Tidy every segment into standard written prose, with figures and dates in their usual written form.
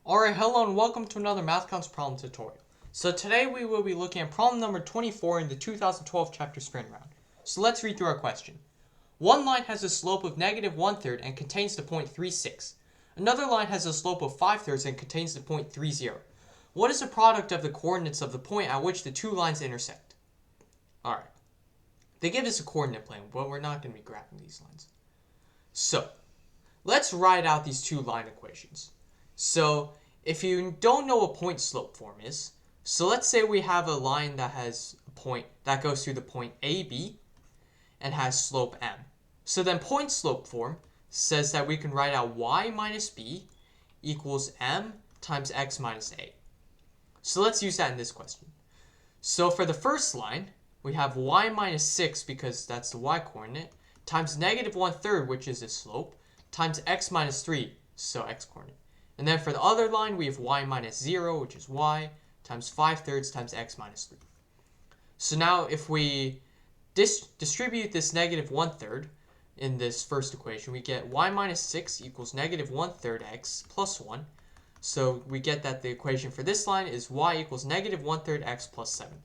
Alright, hello and welcome to another MathCounts problem tutorial. So today we will be looking at problem number 24 in the 2012 chapter sprint round. So let's read through our question. One line has a slope of negative 1/3 and contains the point 3,6. Another line has a slope of 5/3 and contains the point 3,0. What is the product of the coordinates of the point at which the two lines intersect? Alright, they give us a coordinate plane, but we're not going to be graphing these lines. So, let's write out these two line equations. So, if you don't know what point slope form is, so let's say we have a line that has a point that goes through the point AB and has slope m. So then point slope form says that we can write out y minus b equals m times x minus a. So let's use that in this question. So for the first line, we have y minus 6 because that's the y coordinate, times negative 1/3, which is the slope, times x minus 3, so x coordinate. And then for the other line, we have y minus 0, which is y, times 5/3 times x minus 3. So now if we distribute this negative 1/3 in this first equation, we get y minus 6 equals negative 1/3 x plus 1. So we get that the equation for this line is y equals negative 1/3 x plus 7.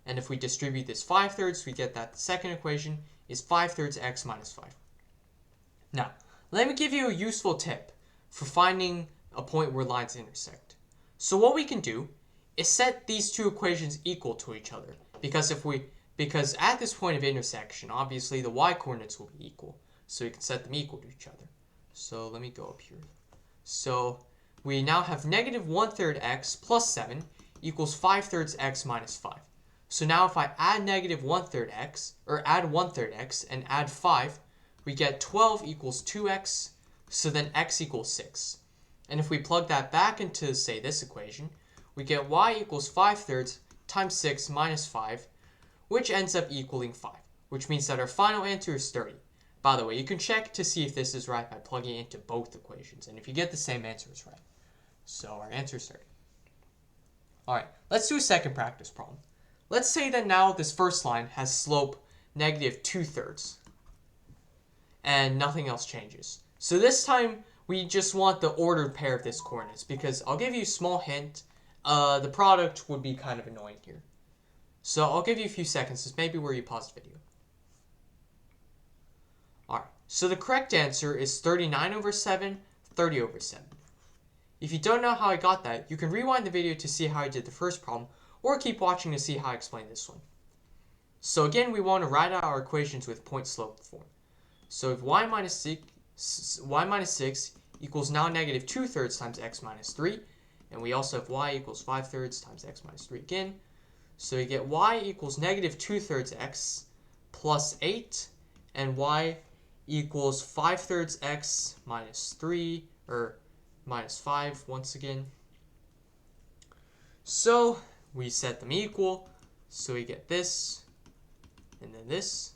And if we distribute this 5/3, we get that the second equation is 5/3 x minus 5. Now, let me give you a useful tip for finding a point where lines intersect. So what we can do is set these two equations equal to each other, because at this point of intersection, obviously the y coordinates will be equal, so we can set them equal to each other. So let me go up here. So we now have negative 1/3 x plus 7 equals 5/3 x minus 5. So now if I add negative 1/3 x, or add 1/3 x and add 5, we get 12 equals 2x, so then x equals 6. And if we plug that back into, say, this equation, we get y equals 5/3 times 6 minus 5, which ends up equaling 5, which means that our final answer is 30. By the way, you can check to see if this is right by plugging it into both equations, and if you get the same answer, it's right. So our answer is 30. Alright, let's do a second practice problem. Let's say that now this first line has slope negative 2/3, and nothing else changes. So this time, we just want the ordered pair of this coordinates, because I'll give you a small hint, the product would be kind of annoying here. So I'll give you a few seconds, this may be where you pause the video. Alright, so the correct answer is 39/7, 30/7. If you don't know how I got that, you can rewind the video to see how I did the first problem, or keep watching to see how I explain this one. So again, we want to write out our equations with point slope form. So if y minus 6 equals now negative 2/3 times x minus 3, and we also have y equals 5/3 times x minus 3 again. So we get y equals negative 2/3 x plus 8, and y equals 5/3 x minus 3, or minus 5 once again. So we set them equal, so we get this, and then this.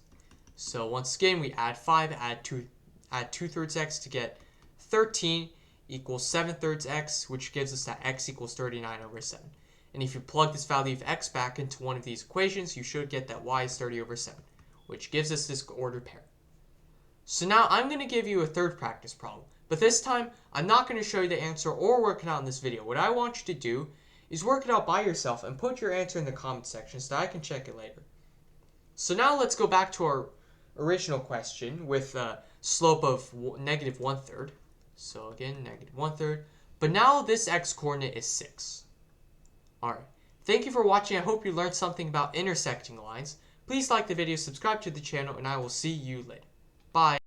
So once again, we add 5, add 2/3 x to get 13 equals 7/3 x, which gives us that x equals 39/7. And if you plug this value of x back into one of these equations, you should get that y is 30/7, which gives us this ordered pair. So now I'm going to give you a third practice problem, but this time I'm not going to show you the answer or work it out in this video. What I want you to do is work it out by yourself and put your answer in the comment section so that I can check it later. So now let's go back to our original question with a slope of negative 1/3. So again, negative 1/3. But now this x coordinate is 6. Alright. Thank you for watching. I hope you learned something about intersecting lines. Please like the video, subscribe to the channel, and I will see you later. Bye.